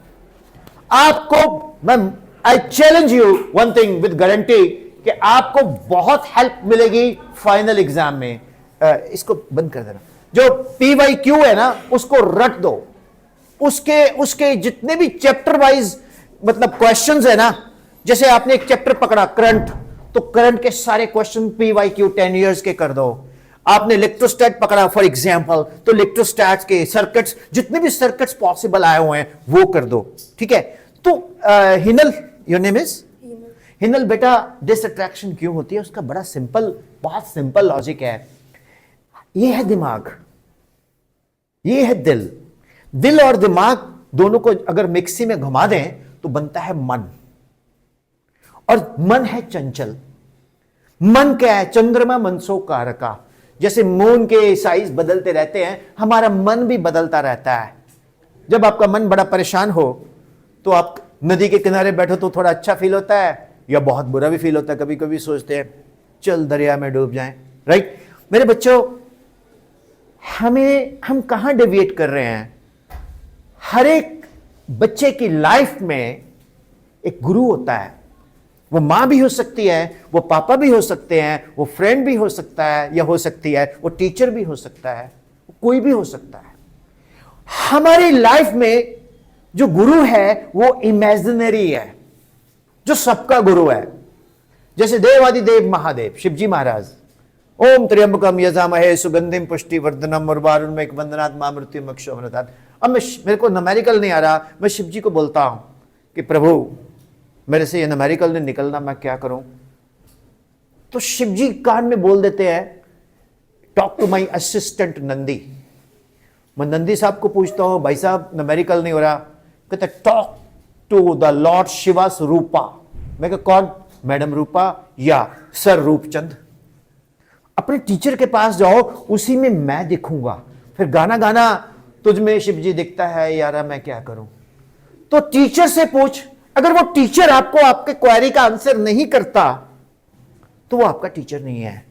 आपको मैं I challenge you one thing with guarantee कि आपको बहुत हेल्प मिलेगी फाइनल एग्जाम में। इसको बंद कर देना। जो PYQ है ना, उसको रट दो। उसके जितने भी चैप्टर वाइज मतलब क्वेश्चंस है ना, जैसे आपने एक चैप्टर पकड़ा करंट, तो करंट के सारे क्वेश्चन PYQ 10 इयर्स के कर दो। आपने इलेक्ट्रोस्टैट पकड़ा फॉर एग्जांपल, तो इलेक्ट्रोस्टैट्स के सर्किट्स, जितने भी सर्किट्स पॉसिबल आए हुए हैं वो कर दो, ठीक है? तो Hinal your name is Hinal. बेटा डिसअट्रैक्शन क्यों होती है, उसका बड़ा सिंपल, बहुत सिंपल लॉजिक है। ये है दिमाग, ये है दिल। दिल और दिमाग दोनों को अगर मिक्सी में घुमा दें तो बनता है मन, और मन है चंचल। मन क्या है? चंद्रमा मनसो कारका। जैसे मून के साइज बदलते रहते हैं, हमारा मन भी बदलता रहता है। जब आपका मन बड़ा परेशान हो तो आप नदी के किनारे बैठो तो थोड़ा अच्छा फील होता है, या बहुत बुरा भी फील होता है। कभी कभी सोचते हैं चल दरिया में डूब जाएं, राइट? मेरे बच्चों, हम कहां डेविएट कर रहे हैं? हर एक बच्चे की लाइफ में एक गुरु होता है। वो मां भी हो सकती है, वो पापा भी हो सकते हैं, वो फ्रेंड भी हो सकता है या हो सकती है, वो टीचर भी हो सकता है, कोई भी हो सकता है। हमारी लाइफ में जो गुरु है वो इमेजिनरी है, जो सबका गुरु है। जैसे देवादिदेव महादेव शिवजी महाराज, ओम त्र्यंबकम यजामहे सुगंधिम पुष्टिवर्धनम उर्वारुणमेक वंदनात् मां मृत्युमक्षोभनतात्। अब मेरे को न्यूमेरिकल नहीं आ रहा, मैं शिवजी को बोलता हूं कि प्रभु मेरे से ये न्यूमेरिकल नहीं निकलना, मैं क्या करूं? तो शिवजी कान में बोल देते हैं, talk to my assistant Nandi. मैं नंदी साहब को पूछता हूं, भाई साहब न्यूमेरिकल नहीं हो रहा। कहते talk to the lord Shiva's Rupa. मैं कहा कौन? मैडम रूपा या सर रूपचंद। अपने टीचर के पास जाओ, उसी में मैं दिखूंगा। फिर गाना गाना तुझ में शिवजी दिखता है यारा, मैं क्या करूं? तो टीचर से पूछ। अगर वो टीचर आपको आपके क्वेरी का आंसर नहीं करता तो वो आपका टीचर नहीं है।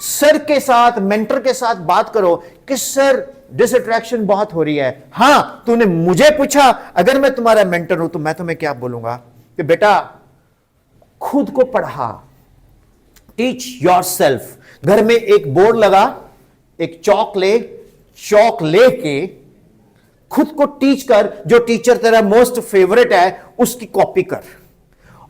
सर के साथ, मेंटर के साथ बात करो कि सर डिसअट्रैक्शन बहुत हो रही है। हां, तूने मुझे पूछा, अगर मैं तुम्हारा मेंटर हूं तो मैं तुम्हें क्या बोलूंगा कि बेटा खुद को पढ़ा, टीच योरसेल्फ। घर में एक बोर्ड लगा, एक चौक ले के खुद को टीच कर। जो टीचर तेरा मोस्ट फेवरेट है उसकी कॉपी कर।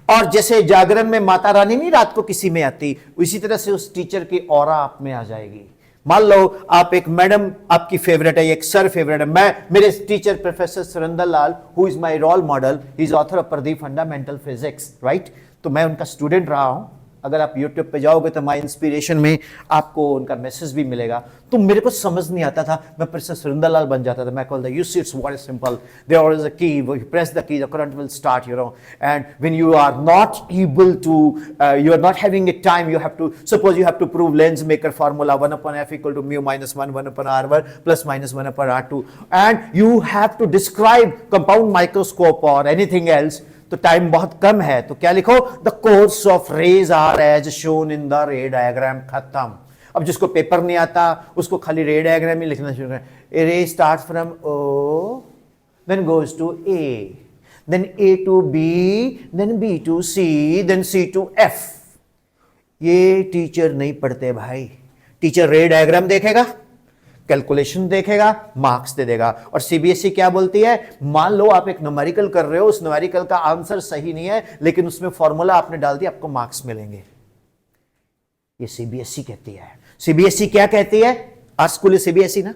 और जैसे जागरण में माता रानी नहीं रात को किसी में आती, उसी तरह से उस टीचर की ऑरा आप में आ जाएगी। मान लो आप एक मैडम आपकी फेवरेट है, एक सर फेवरेट है। मेरे teacher professor Surendra Lal, who is my role model, he is author of Pradeep fundamental physics, right? तो मैं उनका स्टूडेंट रहा हूं। अगर आप YouTube पे जाओगे तो माई इंस्पिरेशन में आपको उनका मैसेज भी मिलेगा। तो मेरे को समझ नहीं आता था, मैं प्रोफेसर सुरेंद्र लाल बन जाता था। मैं call the you see it's very simple, there is a key, you press the key, the current will start, you know, and when you are not able to, you are not having a time, you have to suppose you have to prove lens maker formula 1/f equal to mu minus 1 1/r1 plus minus 1/r2, and you have to describe compound microscope और anything else. तो time बहुत कम है, तो क्या लिखो? The course of rays are as shown in the ray diagram. खत्म। अब जिसको पेपर नहीं आता उसको खाली रे डायग्राम ही लिखना शुरू करें। A ray start from O, then goes to A, then A to B, then B to C, then C to F. ये टीचर नहीं पढ़ते भाई। टीचर रे डायग्राम देखेगा, कैलकुलेशन देखेगा, मार्क्स दे देगा। और सीबीएसई क्या बोलती है? मान लो आप एक न्यूमेरिकल कर रहे हो, उस न्यूमेरिकल का आंसर सही नहीं है, लेकिन उसमें फॉर्मूला आपने डाल दिया, आपको मार्क्स मिलेंगे। ये सीबीएसई कहती है। सीबीएसई क्या कहती है? आज स्कूल है सीबीएसई ना।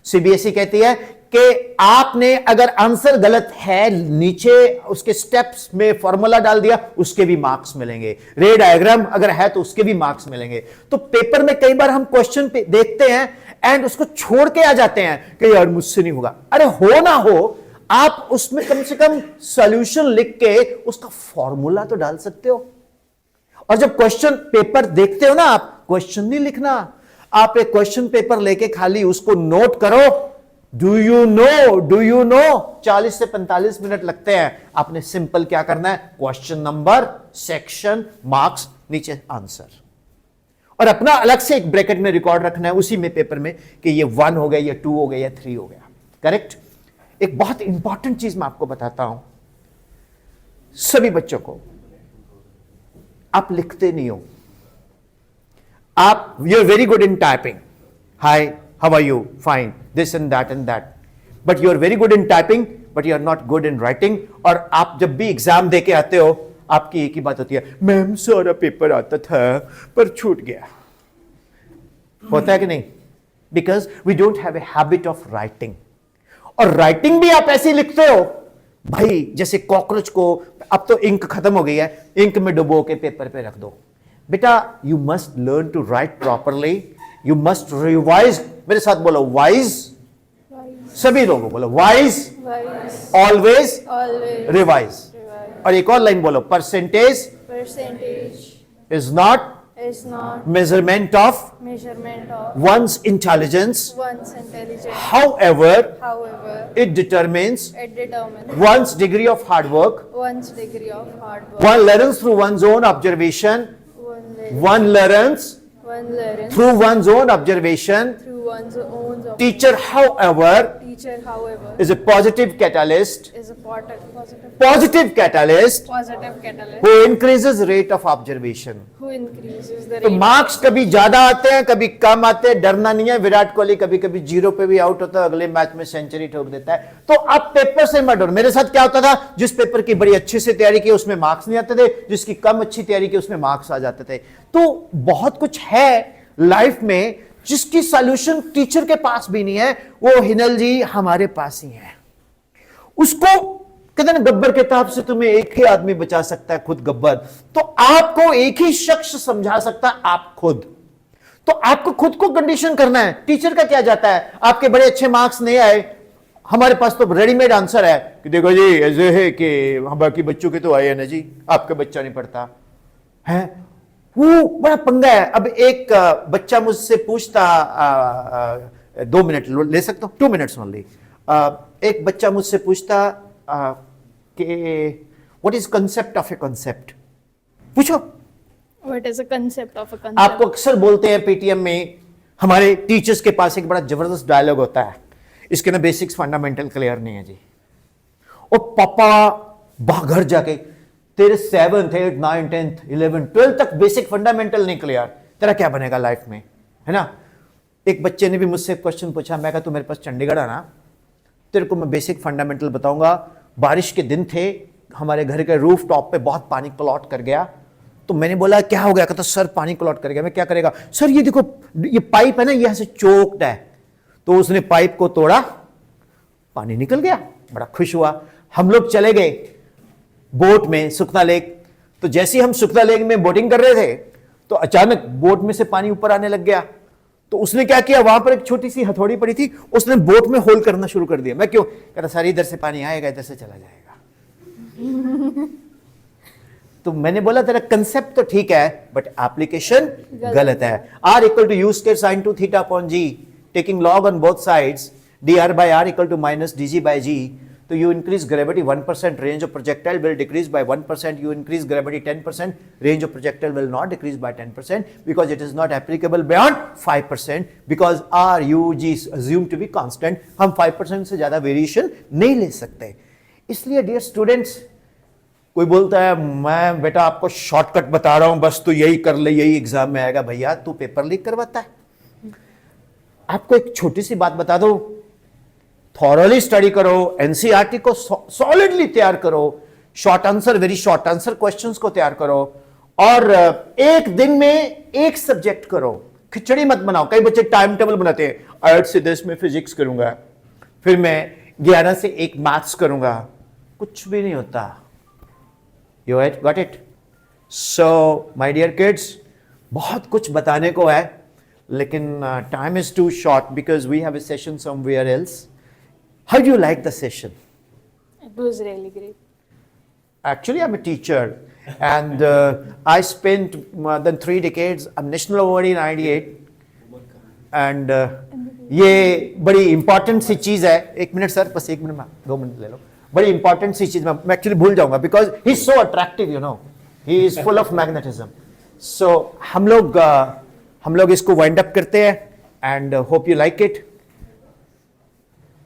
सीबीएसई कहती है कि आपने अगर आंसर गलत है, नीचे उसके स्टेप्स में फॉर्मूला डाल दिया, उसके भी मार्क्स मिलेंगे। रे डायग्राम अगर है तो उसके भी मार्क्स मिलेंगे। तो पेपर में कई बार हम क्वेश्चन पे देखते हैं एंड उसको छोड़ के आ जाते हैं कि यार मुझसे नहीं होगा। अरे हो ना हो, आप उसमें कम से कम सॉल्यूशन लिख के उसका फॉर्मूला तो डाल सकते हो। और जब क्वेश्चन पेपर देखते हो ना, आप क्वेश्चन नहीं लिखना, आप एक क्वेश्चन पेपर लेके खाली उसको नोट करो। डू यू नो 40 से 45 मिनट लगते हैं। आपने सिंपल क्या करना है? क्वेश्चन नंबर, सेक्शन, मार्क्स, नीचे आंसर, और अपना अलग से एक ब्रैकेट में रिकॉर्ड रखना है उसी में पेपर में कि ये 1 हो गया, ये 2 हो गया, या 3 हो गया। करेक्ट? एक बहुत इंपॉर्टेंट चीज मैं आपको बताता हूं, सभी बच्चों को, आप लिखते नहीं हो। आप, you are very good in typing, hi how are you, fine, this and that, but you are very good in typing, but you are not good in writing. और आप जब भी एग्जाम दे के आते हो, आपकी एक ही बात होती है, मैम सारा पेपर आता था पर छूट गया। होता है कि नहीं? Because we don't have a habit of writing. और राइटिंग भी आप ऐसे लिखते हो भाई जैसे कॉकरोच को, अब तो इंक खत्म हो गई है, इंक में डुबो के पेपर पे रख दो। बेटा you must learn to write properly, you must revise. मेरे साथ बोलो वाइज, सभी लोगों बोलो वाइज, ऑलवेज रिवाइज। और एक और लाइन बोलो, percentage is not measurement of one's intelligence, however it determines one's degree of hard work. One learns through one's own observation. One learns through one's own observation. Teacher, however, is a positive catalyst who increases rate of observation. तो marks कभी ज्यादा आते हैं, कभी कम आते हैं, डरना नहीं है। विराट कोहली कभी कभी 0 पे भी आउट होता है, अगले मैच में सेंचुरी ठोक देता है। तो आप पेपर से मत डरो। मेरे साथ क्या होता था, जिस पेपर की बड़ी अच्छे से तैयारी की उसमें मार्क्स नहीं आते थे, जिसकी कम अच्छी तैयारी की उसमें मार्क्स आ जाते थे। तो बहुत कुछ है लाइफ में जिसकी सॉल्यूशन टीचर के पास भी नहीं है, वो हिनल जी हमारे पास ही है। उसको कहते हैं गब्बर किताब से तुम्हें एक ही आदमी बचा सकता है, खुद गब्बर। तो आपको एक ही शख्स समझा सकता है, आप खुद। तो आपको खुद को कंडीशन करना है। टीचर का क्या जाता है, आपके बड़े अच्छे मार्क्स नहीं आए, हमारे पास तो रेडीमेड आंसर है कि देखो जी ऐसे है कि बाकी बच्चों के तो आए हैं ना जी, आपका बच्चा नहीं पढ़ता है। वो बड़ा पंगा है। अब एक बच्चा मुझसे पूछता, 2 मिनट ले सकता हूं, 2 मिनट्स ओनली। एक बच्चा मुझसे पूछता कि what is concept of a concept. पूछो what is a concept of a concept. आपको अक्सर बोलते हैं पीटीएम में, हमारे टीचर्स के पास एक बड़ा जबरदस्त डायलॉग होता है, इसके ना बेसिक्स फंडामेंटल क्लियर नहीं है जी। और पापा घर जाके तेरे 7th 8th 9th 10th 11th 12th तक बेसिक फंडामेंटल नहीं क्लियर, तेरा क्या बनेगा लाइफ में, है ना। एक बच्चे ने भी मुझसे क्वेश्चन पूछा, मैं कहा तू मेरे पास चंडीगढ़ आना, तेरे को मैं बेसिक फंडामेंटल बताऊंगा। बारिश के दिन थे, हमारे घर के रूफ टॉप पे बहुत पानी क्लॉट कर गया। तो मैंने बोला क्या हो गया, कहता सर पानी क्लॉट कर गया। मैं क्या करेगा, सर ये देखो ये पाइप है ना, ये ऐसे चोक्ड है। तो उसने पाइप को तोड़ा, पानी निकल गया, बड़ा खुश हुआ। हम लोग चले गए बोट में सुखना लेक। तो जैसे ही हम सुखना लेक में बोटिंग कर रहे थे तो अचानक बोट में से पानी ऊपर आने लग गया। तो उसने क्या किया, वहां पर एक छोटी सी हथौड़ी पड़ी थी, उसने बोट में होल करना शुरू कर दिया। मैं क्यों, कहता सर इधर से पानी आएगा, इधर से चला जाएगा। तो मैंने बोला तेरा कंसेप्ट तो ठीक है बट एप्लीकेशन गलत है। R equal to u square sine 2 theta upon g, taking log on both sides, dr by r equal to minus dg by g। तो you increase gravity 1%, range of projectile will decrease by 1%. You increase gravity 10%, range of projectile will not decrease by 10% because it is not applicable beyond 5% because r, u, g is assumed to be constant. हम 5% से ज़्यादा variation नहीं ले सकते। इसलिए dear students, कोई बोलता है मैं बेटा आपको शॉर्टकट बता रहा हूं, बस तू यही कर ले, यही एग्जाम में आएगा। भैया तू पेपर लीक करवाता है। आपको एक छोटी सी बात बता दो, थॉरली स्टडी करो, एनसीईआरटी को सॉलिडली तैयार करो, short answer, very short answer questions को तैयार करो, और एक दिन में एक सब्जेक्ट करो। खिचड़ी मत बनाओ। कई बच्चे टाइम टेबल बनाते हैं, 8 से 10 में फिजिक्स करूंगा, फिर मैं 11 से 1 मैथ्स करूंगा। कुछ भी नहीं होता। You got it. So my dear kids, बहुत कुछ बताने को है लेकिन time is too short because we have a session somewhere else. How do you like the session? It was really great. Actually, I'm a teacher and I spent more than 3 decades. I'm national awardee in 98 and ये बड़ी important सी चीज़ है। 1 minute sir, बस 1 minute में 2 minute ले लो। बड़ी important सी चीज़ मैं actually भूल जाऊंगा because he is so attractive, you know, he is full of magnetism. So हम लोग इसको वाइंड अप करते हैं and hope you like it.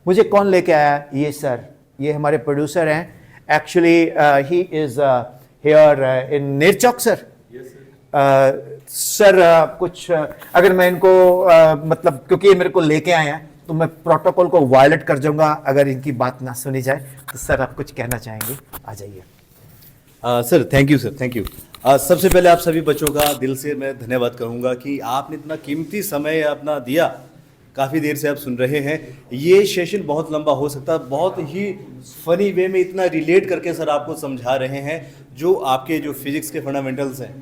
मुझे कौन लेके आया, ये सर, ये हमारे प्रोड्यूसर हैं। Actually he is here in Nerchowk sir. Sir कुछ अगर मैं इनको मतलब क्योंकि ये मेरे को लेके आए हैं तो मैं प्रोटोकॉल को वायलेट कर जाऊंगा अगर इनकी बात ना सुनी जाए। तो सर आप कुछ कहना चाहेंगे, आ जाइए। Sir thank you sir, thank you. सबसे पहले आप सभी बच्चों का दिल से मैं धन्यवाद करूंगा कि आपने इतना कीमती समय अपना दिया काफ़ी देर से आप सुन रहे हैं। ये सेशन बहुत लंबा हो सकता है, बहुत ही फनी वे में इतना रिलेट करके सर आपको समझा रहे हैं, जो आपके जो फिजिक्स के फंडामेंटल्स हैं,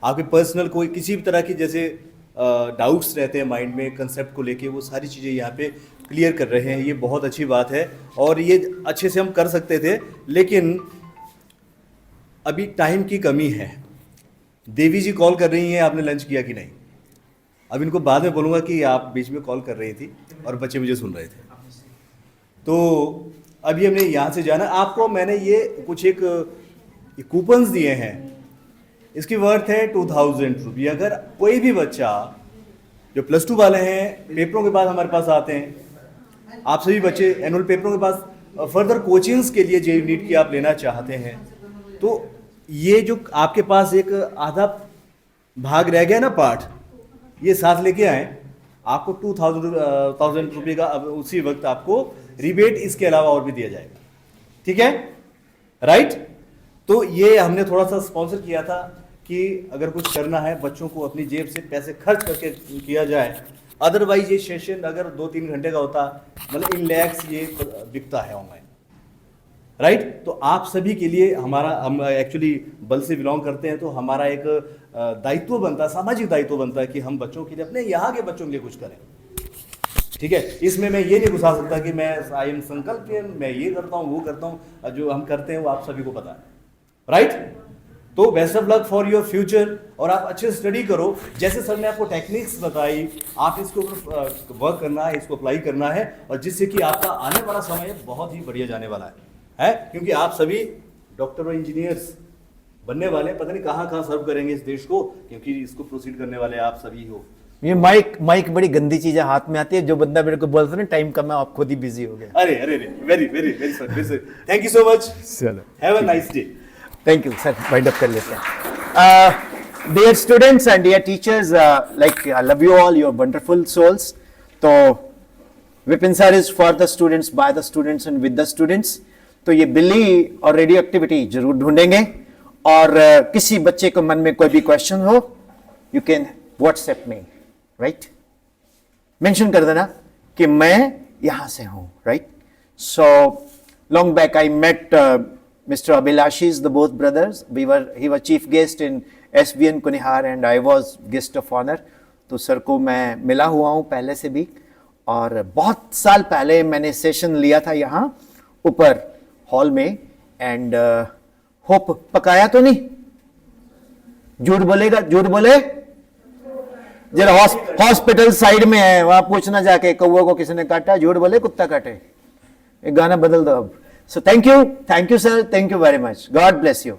आपके पर्सनल कोई किसी भी तरह की जैसे डाउट्स रहते हैं माइंड में कंसेप्ट को लेके, वो सारी चीज़ें यहाँ पे क्लियर कर रहे हैं। ये बहुत अच्छी बात है और ये अच्छे से हम कर सकते थे, लेकिन अभी टाइम की कमी है। देवी जी कॉल कर रही हैं, आपने लंच किया कि नहीं? अब इनको बाद में बोलूँगा कि आप बीच में कॉल कर रही थी और बच्चे मुझे सुन रहे थे। तो अभी हमने यहाँ से जाना। आपको मैंने ये कुछ एक कूपन्स दिए हैं, इसकी वर्थ है 2000 रुपये। अगर कोई भी बच्चा जो +2 वाले हैं पेपरों के बाद हमारे पास आते हैं, आप सभी बच्चे एनुअल पेपरों के पास फर्दर कोचिंग्स के लिए जे नीट की आप लेना चाहते हैं, तो ये जो आपके पास एक आधा भाग रह गया ना पार्ट, ये साथ लेके आए, आपको 2000 रुपये का अब उसी वक्त आपको रिबेट इसके अलावा और भी दिया जाएगा। ठीक है, राइट? तो ये हमने थोड़ा सा स्पॉन्सर किया था कि अगर कुछ करना है बच्चों को अपनी जेब से पैसे खर्च करके किया जाए। अदरवाइज ये सेशन अगर 2-3 घंटे का होता, मतलब इन लैक्स ये बिकता है ऑनलाइन, राइट? तो आप सभी के लिए हम एक्चुअली बल से बिलोंग करते हैं, तो हमारा एक दायित्व बनता है, सामाजिक दायित्व बनता है कि हम बच्चों के लिए, अपने यहाँ के बच्चों के लिए कुछ करें। ठीक है, इसमें मैं ये नहीं घुसा सकता कि मैं आई एम संकल्प, मैं ये करता हूँ वो करता हूँ। जो हम करते हैं वो आप सभी को पता है, राइट? तो best of luck for your future, और आप अच्छे से स्टडी करो। जैसे सर ने आपको टेक्निक्स बताई, आप इसको वर्क करना है, इसको अप्लाई करना है, और जिससे कि आपका आने वाला समय बहुत ही बढ़िया जाने वाला है? क्योंकि आप सभी डॉक्टर और इंजीनियर्स बनने वाले, पता नहीं कहाँ कहाँ सर्व करेंगे इस देश को, क्योंकि इसको प्रोसीड करने वाले आप सभी हो। ये माइक बड़ी गंदी चीज है, हाथ में आती है। जो बंदा मेरे को बोलता है टाइम कम है, आप खुद ही बिजी हो गए। अरे अरे very very very sir, thank you so much, चलो, have a nice day. Thank you sir, wind up कर लेते हैं। Dear students and dear teachers, like I love you all, your wonderful souls. तो Vipin sir is for the students, by the students and with the students. तो ये बिल्ली और radio activity जरूर ढूंढेंगे, और किसी बच्चे को मन में कोई भी क्वेश्चन हो, यू कैन व्हाट्सएप में, राइट? मेंशन कर देना कि मैं यहां से हूं, right? So long back I met Mr. Abhilashi's, the both brothers. He was chief guest in SVN Kunihar and I was guest of honor. तो सर को मैं मिला हुआ हूँ पहले से भी, और बहुत साल पहले मैंने सेशन लिया था यहाँ ऊपर हॉल में, एंड होप पकाया तो नहीं, झूठ बोलेगा, झूठ बोले जरा हॉस्पिटल साइड में है, वहां पूछना जाके कौवा को किसने काटा, झूठ बोले कुत्ता काटे। एक गाना बदल दो अब। So thank you sir, thank you very much. God bless you.